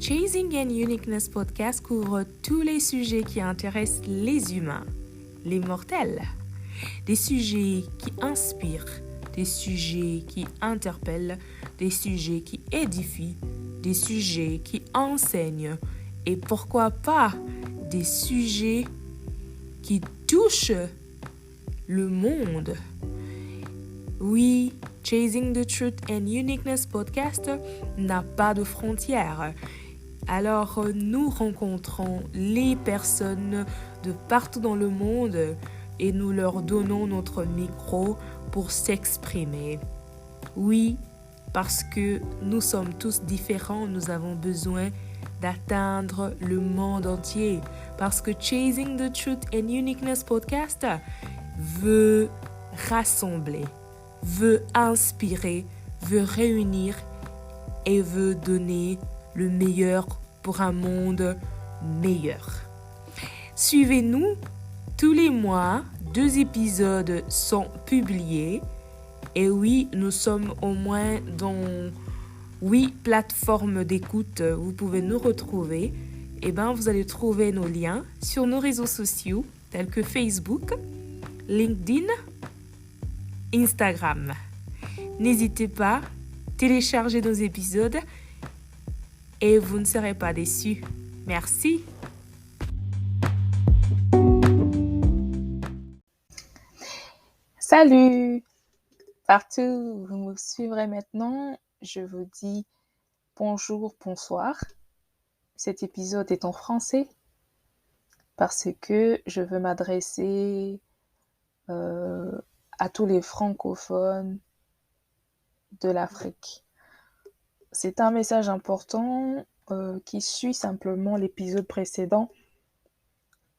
Chasing and Uniqueness Podcast couvre tous les sujets qui intéressent les humains, les mortels. Des sujets qui inspirent, des sujets qui interpellent, des sujets qui édifient, des sujets qui enseignent et pourquoi pas des sujets qui touchent le monde. Oui, Chasing the Truth and Uniqueness Podcast n'a pas de frontières. Alors, nous rencontrons les personnes de partout dans le monde et nous leur donnons notre micro pour s'exprimer. Oui, parce que nous sommes tous différents, nous avons besoin d'atteindre le monde entier. Parce que Chasing the Truth and Uniqueness Podcast veut rassembler, veut inspirer, veut réunir et veut donner le meilleur pour un monde meilleur. Suivez-nous tous les mois, 2 épisodes sont publiés. Et oui, nous sommes au moins dans 8 plateformes d'écoute. Vous pouvez nous retrouver. Vous allez trouver nos liens sur nos réseaux sociaux tels que Facebook, LinkedIn, Instagram. N'hésitez pas, téléchargez nos épisodes et vous ne serez pas déçus. Merci. Salut! Partout où vous me suivrez maintenant, je vous dis bonjour, bonsoir. Cet épisode est en français parce que je veux m'adresser à tous les francophones de l'Afrique. C'est un message important qui suit simplement l'épisode précédent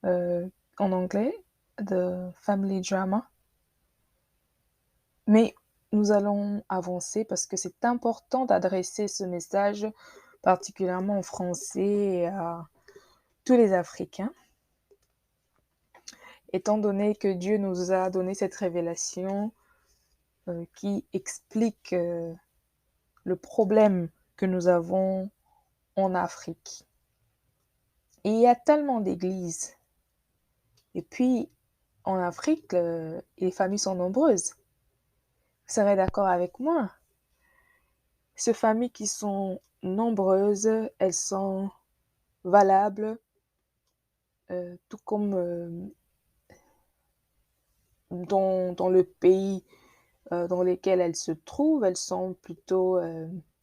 en anglais de Family Drama. Mais nous allons avancer parce que c'est important d'adresser ce message particulièrement en français à tous les Africains. Étant donné que Dieu nous a donné cette révélation qui explique le problème que nous avons en Afrique. Et il y a tellement d'églises. Et puis, en Afrique, les familles sont nombreuses. Vous serez d'accord avec moi? Ces familles qui sont nombreuses, elles sont valables, tout comme dans le pays dans lequel elles se trouvent, elles sont plutôt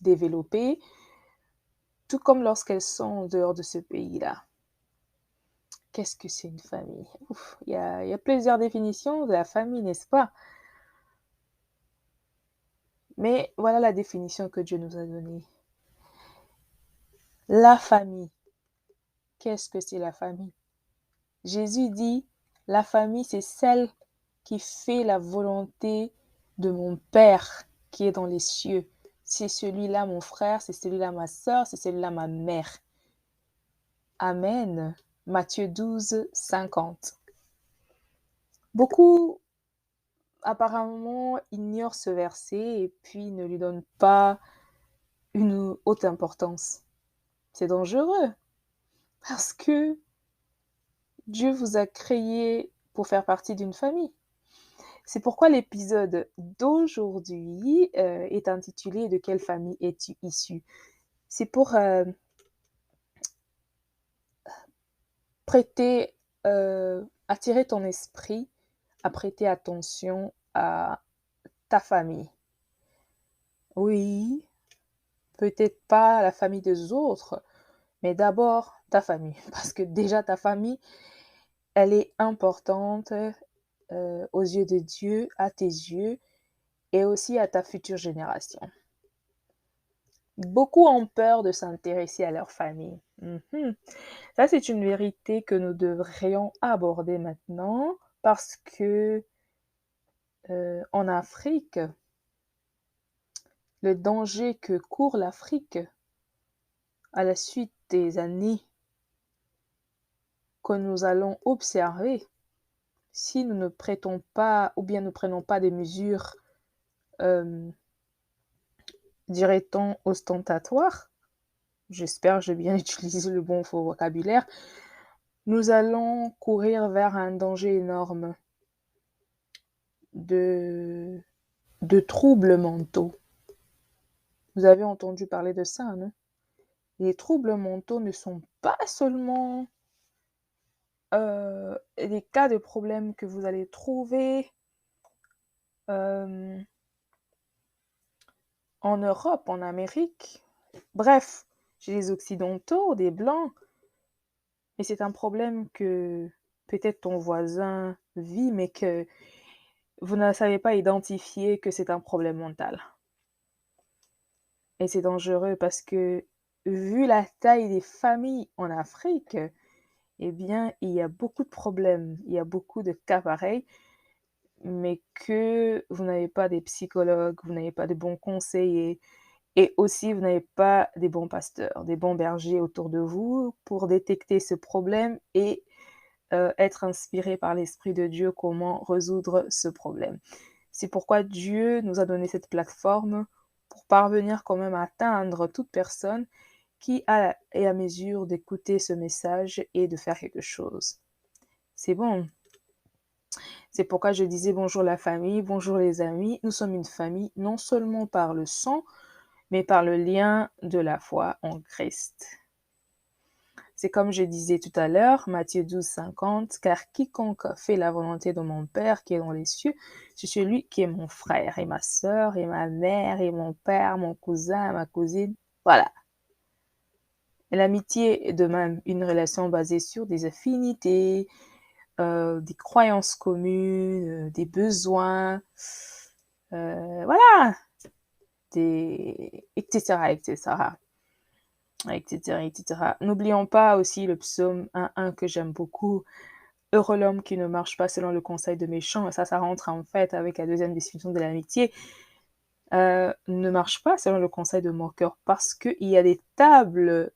développées, tout comme lorsqu'elles sont en dehors de ce pays-là. Qu'est-ce que c'est une famille? Il y a plusieurs définitions de la famille, n'est-ce pas? Mais voilà la définition que Dieu nous a donnée. La famille. Qu'est-ce que c'est la famille? Jésus dit, la famille, c'est celle qui fait la volonté de mon Père qui est dans les cieux. C'est celui-là mon frère, c'est celui-là ma sœur, c'est celui-là ma mère. Amen. Matthieu 12, 50. Beaucoup apparemment ignorent ce verset et puis ne lui donnent pas une haute importance. C'est dangereux parce que Dieu vous a créé pour faire partie d'une famille. C'est pourquoi l'épisode d'aujourd'hui est intitulé « De quelle famille es-tu issu ?» C'est pour attirer ton esprit à prêter attention à ta famille. Oui, peut-être pas la famille des autres, mais d'abord ta famille. Parce que déjà ta famille, elle est importante aux yeux de Dieu, à tes yeux et aussi à ta future génération. Beaucoup ont peur de s'intéresser à leur famille. Ça, c'est une vérité que nous devrions aborder maintenant parce que en Afrique, le danger que court l'Afrique à la suite des années que nous allons observer si nous ne prêtons pas ou bien ne prenons pas des mesures dirait-on ostentatoires, j'espère que j'ai bien utilisé le bon vocabulaire, nous allons courir vers un danger énorme de, de troubles mentaux. Vous avez entendu parler de ça, non? Les troubles mentaux ne sont pas seulement les cas de problèmes que vous allez trouver en Europe, en Amérique, bref, chez les Occidentaux, des Blancs, et c'est un problème que peut-être ton voisin vit, mais que vous ne savez pas identifier que c'est un problème mental. Et c'est dangereux parce que, vu la taille des familles en Afrique, eh bien, il y a beaucoup de problèmes, il y a beaucoup de cas pareils, mais que vous n'avez pas des psychologues, vous n'avez pas de bons conseillers et aussi vous n'avez pas des bons pasteurs, des bons bergers autour de vous pour détecter ce problème et être inspiré par l'Esprit de Dieu comment résoudre ce problème. C'est pourquoi Dieu nous a donné cette plateforme pour parvenir quand même à atteindre toute personne qui est à mesure d'écouter ce message et de faire quelque chose. C'est bon. C'est pourquoi je disais bonjour la famille, bonjour les amis. Nous sommes une famille non seulement par le sang, mais par le lien de la foi en Christ. C'est comme je disais tout à l'heure, Matthieu 12, 50, car quiconque fait la volonté de mon Père qui est dans les cieux, c'est celui qui est mon frère et ma sœur et ma mère et mon père, mon cousin, ma cousine. Voilà. Et l'amitié est de même une relation basée sur des affinités, des croyances communes, des besoins, voilà, etc., etc., etc., etc. N'oublions pas aussi le psaume 1.1 que j'aime beaucoup. Heureux l'homme qui ne marche pas selon le conseil de méchants. Et ça rentre en fait avec la deuxième définition de l'amitié. Ne marche pas selon le conseil de moqueur parce qu'il y a des tables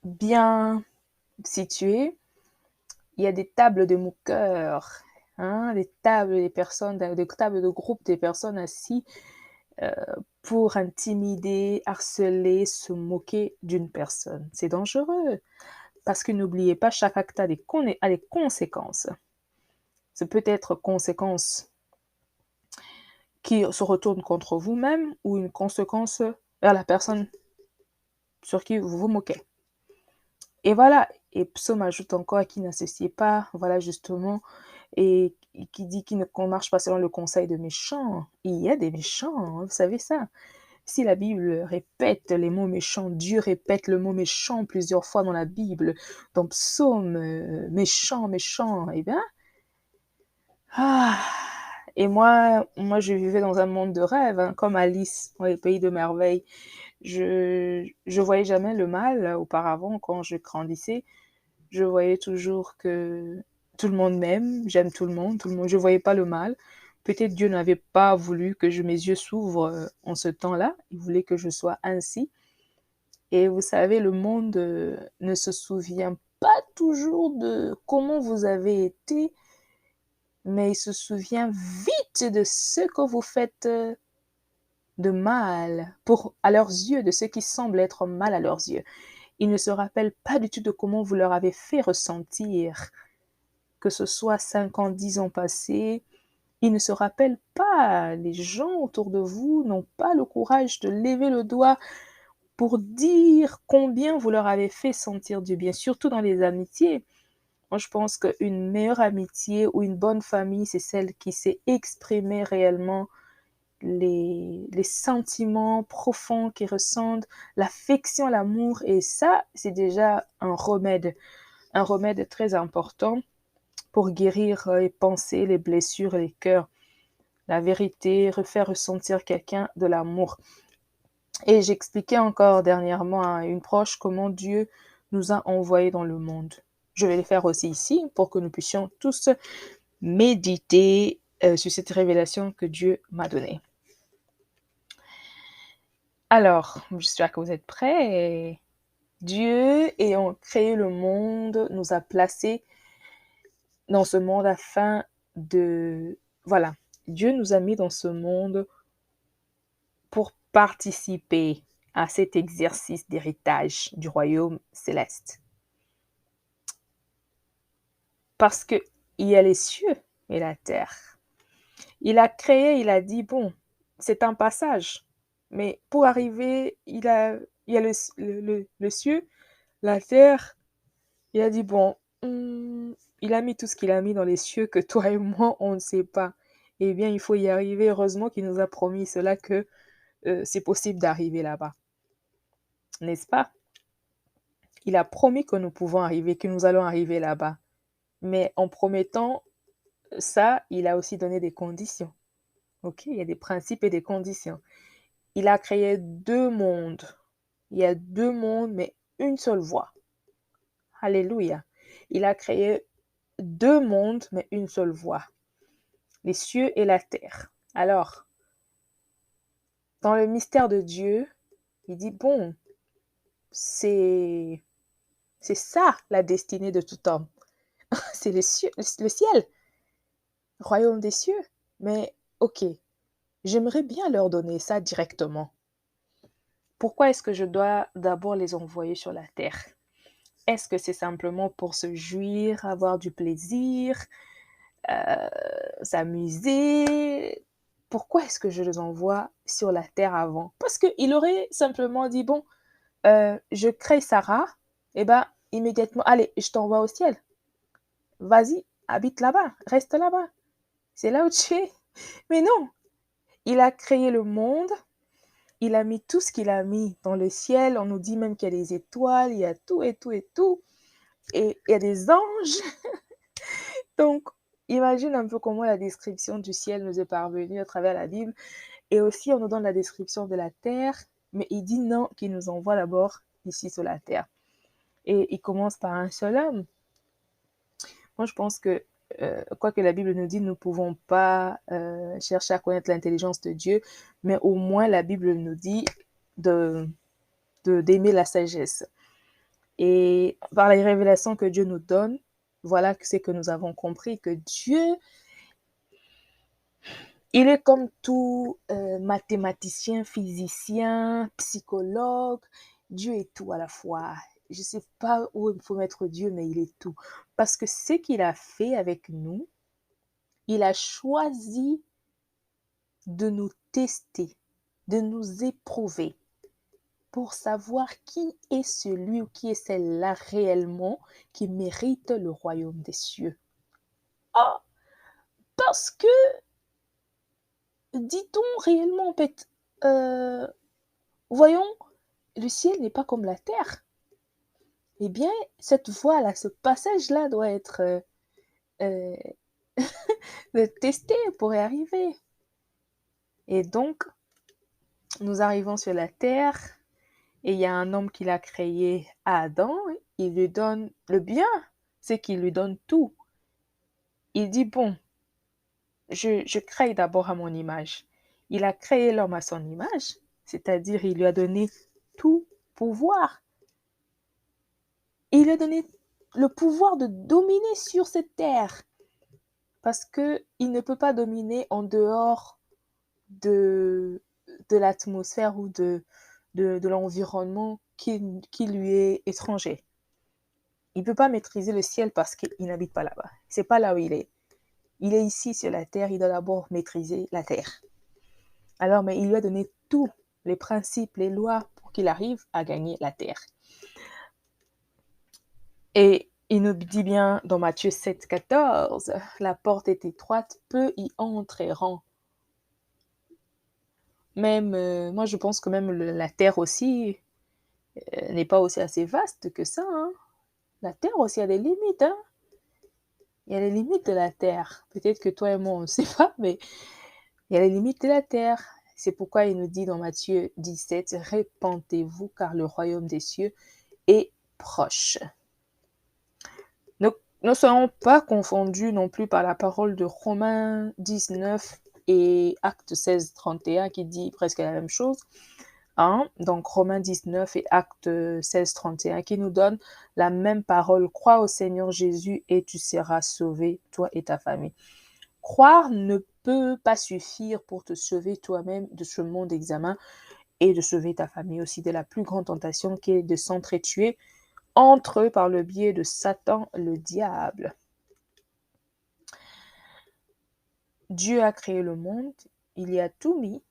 bien situées. Il y a des tables de moqueurs, hein, des tables des personnes, des tables de groupe des personnes assis pour intimider, harceler, se moquer d'une personne. C'est dangereux parce que n'oubliez pas, chaque acte a des conséquences. Ça peut être conséquence qui se retourne contre vous-même ou une conséquence vers la personne sur qui vous vous moquez. Et voilà, et Psaume ajoute encore qui n'associez pas, voilà justement, et qui dit qu'on ne marche pas selon le conseil de méchants. Il y a des méchants, hein, vous savez ça. Si la Bible répète les mots méchants, Dieu répète le mot méchant plusieurs fois dans la Bible, dans Psaume, méchant, méchant, eh bien, et moi, je vivais dans un monde de rêve, hein, comme Alice dans les pays de merveilles. Je voyais jamais le mal auparavant quand je grandissais. Je voyais toujours que tout le monde m'aime, j'aime tout le monde, je voyais pas le mal. Peut-être Dieu n'avait pas voulu que mes yeux s'ouvrent en ce temps-là. Il voulait que je sois ainsi. Et vous savez, le monde ne se souvient pas toujours de comment vous avez été, mais il se souvient vite de ce que vous faites de mal à leurs yeux, de ce qui semble être mal à leurs yeux. Ils ne se rappellent pas du tout de comment vous leur avez fait ressentir, que ce soit 5 ans, 10 ans passés. Ils ne se rappellent pas. Les gens autour de vous n'ont pas le courage de lever le doigt pour dire combien vous leur avez fait sentir du bien, surtout dans les amitiés. Moi, je pense qu'une meilleure amitié ou une bonne famille, c'est celle qui sait exprimer réellement les sentiments profonds qu'ils ressentent, l'affection, l'amour. Et ça, c'est déjà un remède très important pour guérir les pensées, les blessures, les cœurs. La vérité, refaire ressentir quelqu'un de l'amour. Et j'expliquais encore dernièrement à une proche comment Dieu nous a envoyés dans le monde. Je vais le faire aussi ici pour que nous puissions tous méditer sur cette révélation que Dieu m'a donnée. Alors, j'espère que vous êtes prêts. Dieu, ayant créé le monde, nous a placés dans ce monde afin de... Voilà, Dieu nous a mis dans ce monde pour participer à cet exercice d'héritage du royaume céleste. Parce qu'il y a les cieux et la terre. Il a créé, il a dit, bon, c'est un passage. Mais pour arriver, il y a le cieux, la terre. Il a dit, bon, il a mis tout ce qu'il a mis dans les cieux que toi et moi, on ne sait pas. Eh bien, il faut y arriver. Heureusement qu'il nous a promis cela, que c'est possible d'arriver là-bas. N'est-ce pas? Il a promis que nous pouvons arriver, que nous allons arriver là-bas. Mais en promettant ça, il a aussi donné des conditions. OK? Il y a des principes et des conditions. Il a créé 2 mondes. Il y a 2 mondes, mais une seule voie. Alléluia. Il a créé 2 mondes, mais une seule voie. Les cieux et la terre. Alors, dans le mystère de Dieu, il dit, bon, c'est ça la destinée de tout homme. C'est le ciel, royaume des cieux. Mais OK, j'aimerais bien leur donner ça directement. Pourquoi est-ce que je dois d'abord les envoyer sur la terre? Est-ce que c'est simplement pour se jouir, avoir du plaisir, s'amuser? Pourquoi est-ce que je les envoie sur la terre avant? Parce qu'il aurait simplement dit, bon, je crée Sarah, et ben immédiatement, allez, je t'envoie au ciel. Vas-y, habite là-bas, reste là-bas. C'est là où tu es. Mais non, il a créé le monde, il a mis tout ce qu'il a mis dans le ciel. On nous dit même qu'il y a des étoiles, il y a tout et tout et tout. Et il y a des anges. Donc, imagine un peu comment la description du ciel nous est parvenue à travers la Bible. Et aussi, on nous donne la description de la terre. Mais il dit non, qu'il nous envoie d'abord ici sur la terre. Et il commence par un seul homme. Moi, je pense que, quoi que la Bible nous dit, nous ne pouvons pas chercher à connaître l'intelligence de Dieu, mais au moins la Bible nous dit d'aimer la sagesse. Et par les révélations que Dieu nous donne, voilà c'est que nous avons compris que Dieu, il est comme tout mathématicien, physicien, psychologue. Dieu est tout à la fois. Je ne sais pas où il faut mettre Dieu, mais il est tout. Parce que ce qu'il a fait avec nous, il a choisi de nous tester, de nous éprouver pour savoir qui est celui ou qui est celle-là réellement qui mérite le royaume des cieux. Ah, parce que, dit-on réellement, en fait, voyons, le ciel n'est pas comme la terre. Eh bien, cette voie-là, ce passage-là doit être testé pour y arriver. Et donc, nous arrivons sur la terre et il y a un homme qu'il a créé, Adam. Il lui donne le bien, c'est qu'il lui donne tout. Il dit, bon, je crée d'abord à mon image. Il a créé l'homme à son image, c'est-à-dire il lui a donné tout pouvoir. Il lui a donné le pouvoir de dominer sur cette terre. Parce qu'il ne peut pas dominer en dehors de l'atmosphère ou de l'environnement qui lui est étranger. Il ne peut pas maîtriser le ciel parce qu'il n'habite pas là-bas. C'est pas là où il est. Il est ici sur la terre, il doit d'abord maîtriser la terre. Alors, mais il lui a donné tous les principes, les lois pour qu'il arrive à gagner la terre. Et il nous dit bien dans Matthieu 7, 14, la porte est étroite, peu y entreront. Même, moi je pense que même la terre aussi n'est pas aussi assez vaste que ça. Hein. La terre aussi a des limites. Hein. Il y a les limites de la terre. Peut-être que toi et moi on ne sait pas, mais il y a les limites de la terre. C'est pourquoi il nous dit dans Matthieu 17, répentez-vous car le royaume des cieux est proche. Ne soyons pas confondus non plus par la parole de Romains 19 et Actes 16, 31 qui dit presque la même chose. Hein? Donc Romains 19 et Actes 16, 31 qui nous donne la même parole. Crois au Seigneur Jésus et tu seras sauvé, toi et ta famille. Croire ne peut pas suffire pour te sauver toi-même de ce monde d'examen. et de sauver ta famille aussi de la plus grande tentation qui est de s'entretuer entre eux par le biais de Satan, le diable. Dieu a créé le monde, il y a tout mis,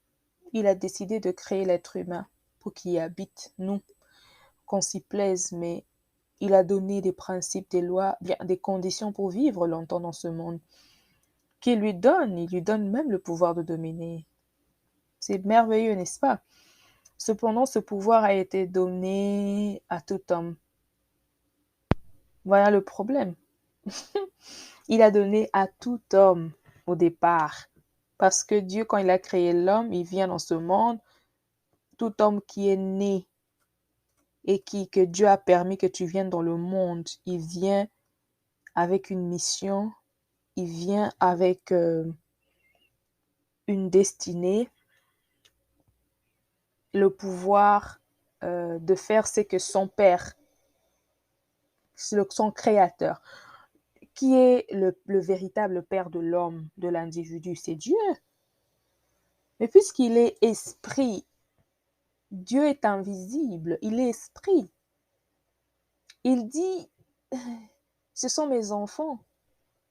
il a décidé de créer l'être humain pour qu'il y habite, nous, qu'on s'y plaise, mais il a donné des principes, des lois, bien des conditions pour vivre longtemps dans ce monde, il lui donne même le pouvoir de dominer. C'est merveilleux, n'est-ce pas? Cependant, ce pouvoir a été donné à tout homme. Voilà le problème. Il a donné à tout homme au départ. Parce que Dieu, quand il a créé l'homme, il vient dans ce monde, tout homme qui est né et que Dieu a permis que tu viennes dans le monde, il vient avec une mission, il vient avec une destinée, le pouvoir de faire ce que son père, son créateur, qui est le véritable père de l'homme, de l'individu, c'est Dieu. Mais puisqu'il est esprit, Dieu est invisible, il est esprit. Il dit, ce sont mes enfants.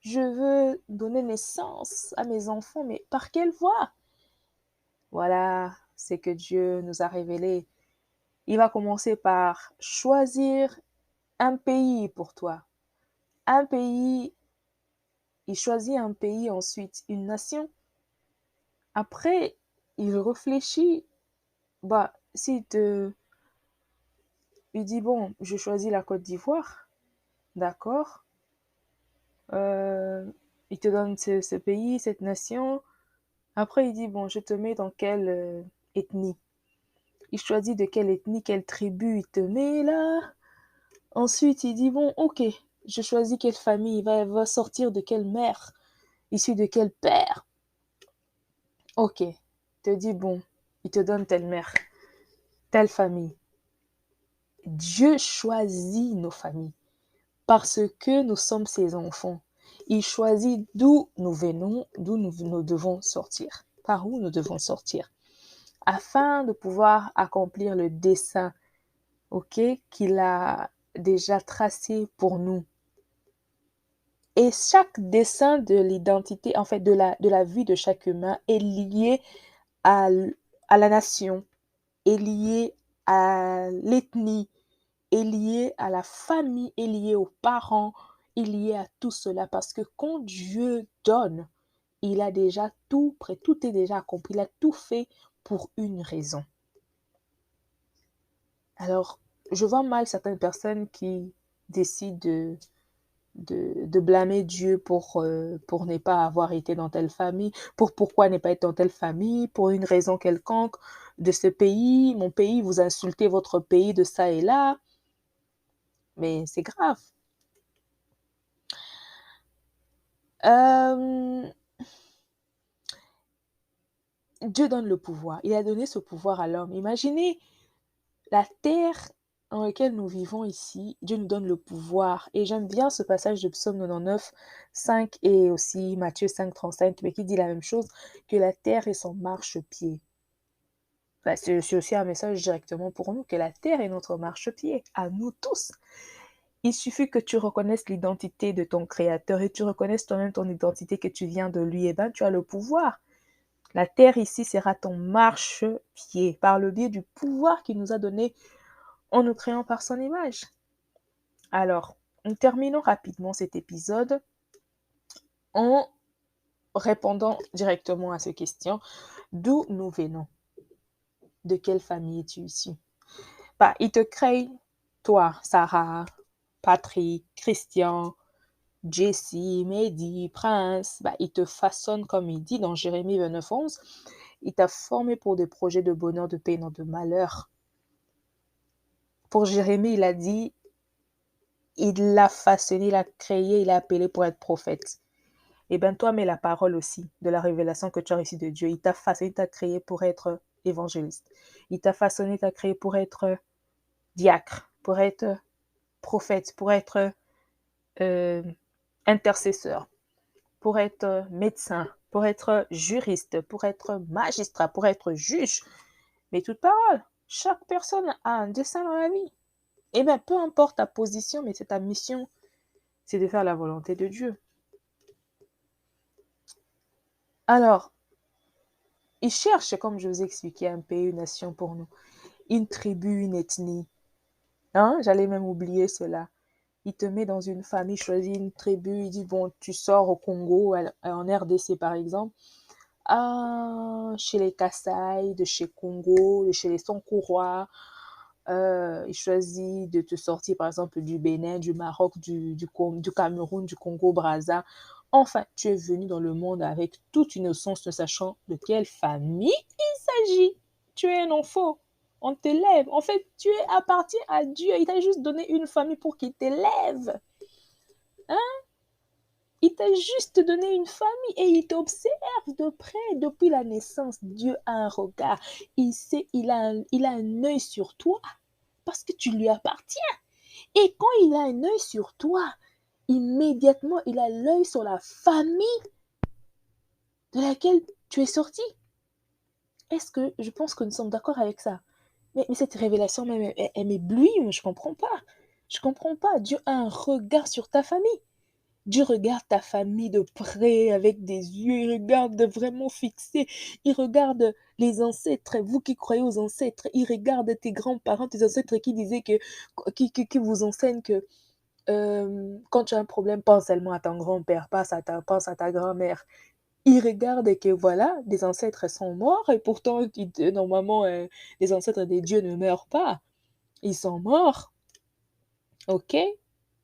Je veux donner naissance à mes enfants, mais par quelle voie? Voilà, c'est que Dieu nous a révélé. Il va commencer par choisir un pays pour toi. Un pays, il choisit un pays, ensuite une nation. Après, il réfléchit. Il dit, bon, je choisis la Côte d'Ivoire. D'accord. Il te donne ce pays, cette nation. Après, il dit, bon, je te mets dans quelle ethnie. Il choisit de quelle ethnie, quelle tribu il te met là. Ensuite, il dit, bon, ok, je choisis quelle famille. Il va sortir de quelle mère, issu de quel père. Ok, il te dit, bon, il te donne telle mère, telle famille. Dieu choisit nos familles parce que nous sommes ses enfants. Il choisit d'où nous venons, d'où nous devons sortir, par où nous devons sortir, afin de pouvoir accomplir le dessein, qu'il a déjà tracé pour nous. Et chaque dessein de l'identité, en fait, de la vie de chaque humain est lié à la nation, est lié à l'ethnie, est lié à la famille, est lié aux parents, est lié à tout cela. Parce que quand Dieu donne, il a déjà tout prêt, tout est déjà accompli, il a tout fait pour une raison. Alors, je vois mal certaines personnes qui décident de blâmer Dieu pour ne pas avoir été dans telle famille, pourquoi ne pas être dans telle famille, pour une raison quelconque de ce pays, mon pays, vous insultez votre pays de ça et là. Mais c'est grave. Dieu donne le pouvoir. Il a donné ce pouvoir à l'homme. Imaginez la terre dans laquelle nous vivons ici. Dieu nous donne le pouvoir. Et j'aime bien ce passage de Psaume 99, 5 et aussi Matthieu 5, 35, mais qui dit la même chose, que la terre est son marchepied. C'est aussi un message directement pour nous, que la terre est notre marchepied, à nous tous. Il suffit que tu reconnaisses l'identité de ton Créateur et tu reconnaisses toi-même ton identité, que tu viens de lui, et bien tu as le pouvoir. La terre ici sera ton marchepied par le biais du pouvoir qu'il nous a donné en nous créant par son image. Alors, nous terminons rapidement cet épisode en répondant directement à ces questions. D'où nous venons? De quelle famille es-tu issu? Il te crée, toi, Sarah, Patrick, Christian, Jessie, Mehdi, Prince, il te façonne comme il dit dans Jérémie 29, 11. Il t'a formé pour des projets de bonheur, de paix, non de malheur. Pour Jérémie, il a dit, il l'a façonné, il l'a créé, il l'a appelé pour être prophète. Et bien toi, mets la parole aussi de la révélation que tu as reçue de Dieu. Il t'a façonné, il t'a créé pour être évangéliste. Il t'a façonné, il t'a créé pour être diacre, pour être prophète, pour être intercesseur, pour être médecin, pour être juriste, pour être magistrat, pour être juge. Mais toute parole, chaque personne a un dessein dans la vie. Et bien, peu importe ta position, mais c'est ta mission, c'est de faire la volonté de Dieu. Alors, il cherche, comme je vous ai expliqué, un pays, une nation pour nous, une tribu, une ethnie. Hein? J'allais même oublier cela. Il te met dans une famille, choisit une tribu, il dit, bon, tu sors au Congo, en RDC par exemple, chez les Kassai, de chez Congo, de chez les Sankourois, il choisit de te sortir par exemple du Bénin, du Maroc, du Cameroun, du Congo-Brazza. Enfin, tu es venu dans le monde avec toute innocence, ne sachant de quelle famille il s'agit. Tu es un enfant, on t'élève. En fait, tu appartiens à Dieu. Il t'a juste donné une famille pour qu'il t'élève. Hein? Il t'a juste donné une famille et il t'observe de près depuis la naissance. Dieu a un regard. Il sait, il a un œil sur toi parce que tu lui appartiens. Et quand il a un œil sur toi, immédiatement, il a l'œil sur la famille de laquelle tu es sorti. Est-ce que je pense que nous sommes d'accord avec ça? Mais cette révélation, même, elle m'éblouit, je ne comprends pas. Je ne comprends pas. Dieu a un regard sur ta famille. Dieu regarde ta famille de près avec des yeux, il regarde vraiment fixé, il regarde les ancêtres, vous qui croyez aux ancêtres, il regarde tes grands-parents, tes ancêtres qui disaient qui vous enseignent que quand tu as un problème, pense seulement à ton grand-père, pense à ta grand-mère. Il regarde que voilà, des ancêtres sont morts et pourtant, normalement, les ancêtres des dieux ne meurent pas. Ils sont morts. Ok?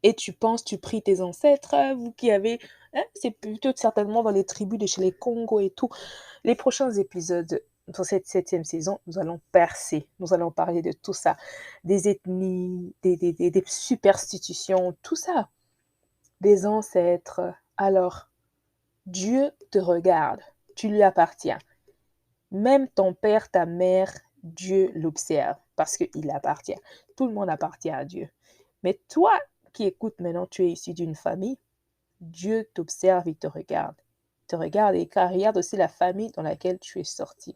Et tu pries tes ancêtres, vous qui avez... Hein, c'est plutôt certainement dans les tribus de chez les Congo et tout. Les prochains épisodes dans cette 7e saison, nous allons percer. Nous allons parler de tout ça. Des ethnies, des superstitions, tout ça. Des ancêtres. Alors, Dieu te regarde. Tu lui appartiens. Même ton père, ta mère, Dieu l'observe parce qu'il appartient. Tout le monde appartient à Dieu. Mais toi qui écoutes maintenant, tu es issu d'une famille, Dieu t'observe et te regarde. Il te regarde et regarde aussi la famille dans laquelle tu es sorti.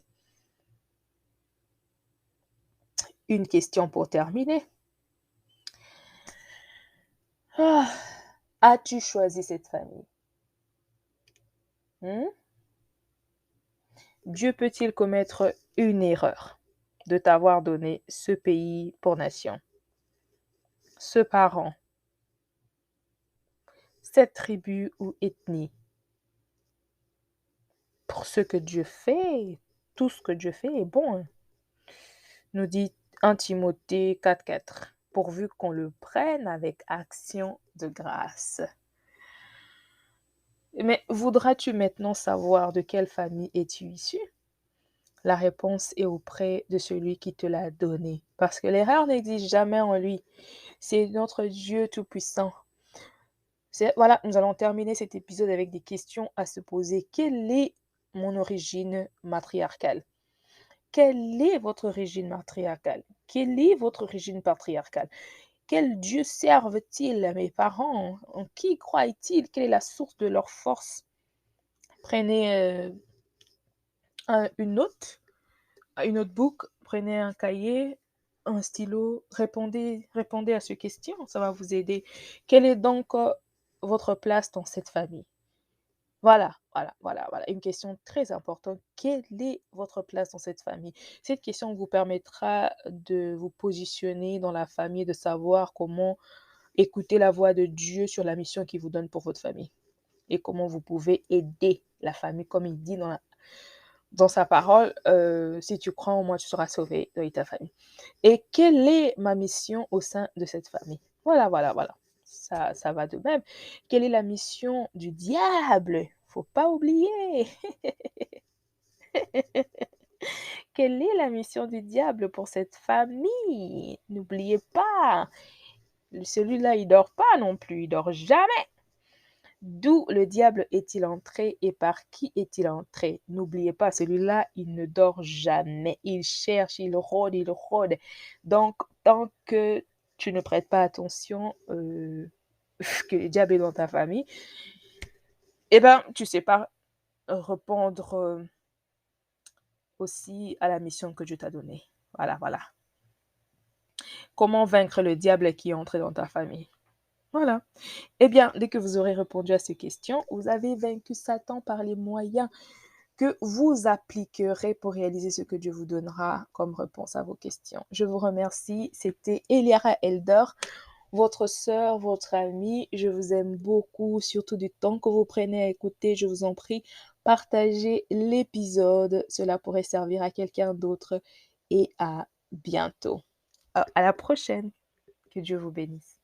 Une question pour terminer. As-tu choisi cette famille? Dieu peut-il commettre une erreur de t'avoir donné ce pays pour nation, ce parent, cette tribu ou ethnie? Pour ce que Dieu fait, tout ce que Dieu fait est bon. Nous dit 1 Timothée 4,4, pourvu qu'on le prenne avec action de grâce. Mais voudras-tu maintenant savoir de quelle famille es-tu issu? La réponse est auprès de celui qui te l'a donné, parce que l'erreur n'existe jamais en lui. C'est notre Dieu Tout-Puissant. Voilà, nous allons terminer cet épisode avec des questions à se poser. Quelle est mon origine matriarcale? Quelle est votre origine matriarcale? Quelle est votre origine patriarcale? Quel Dieu servent-ils mes parents? En qui croient-ils? Quelle est la source de leur force? Prenez une note, une notebook, prenez un cahier, un stylo, répondez à ces questions, ça va vous aider. Quelle est donc votre place dans cette famille? Voilà. Une question très importante. Quelle est votre place dans cette famille? Cette question vous permettra de vous positionner dans la famille, de savoir comment écouter la voix de Dieu sur la mission qu'il vous donne pour votre famille et comment vous pouvez aider la famille, comme il dit dans sa parole, si tu crois en moi, tu seras sauvé dans ta famille. Et quelle est ma mission au sein de cette famille? Voilà. Ça va de même. Quelle est la mission du diable? Faut pas oublier. Quelle est la mission du diable pour cette famille? N'oubliez pas. Celui-là, il dort pas non plus. Il dort jamais. D'où le diable est-il entré et par qui est-il entré? N'oubliez pas, celui-là, il ne dort jamais. Il cherche, il rôde. Donc, tant que tu ne prêtes pas attention que le diable est dans ta famille, tu sais pas répondre aussi à la mission que Dieu t'a donnée. Voilà, voilà. Comment vaincre le diable qui est entré dans ta famille? Voilà. Eh bien, dès que vous aurez répondu à ces questions, vous avez vaincu Satan par les moyens que vous appliquerez pour réaliser ce que Dieu vous donnera comme réponse à vos questions. Je vous remercie. C'était Eliara Elder, votre sœur, votre amie. Je vous aime beaucoup, surtout du temps que vous prenez à écouter. Je vous en prie, partagez l'épisode. Cela pourrait servir à quelqu'un d'autre. Et à bientôt. À la prochaine. Que Dieu vous bénisse.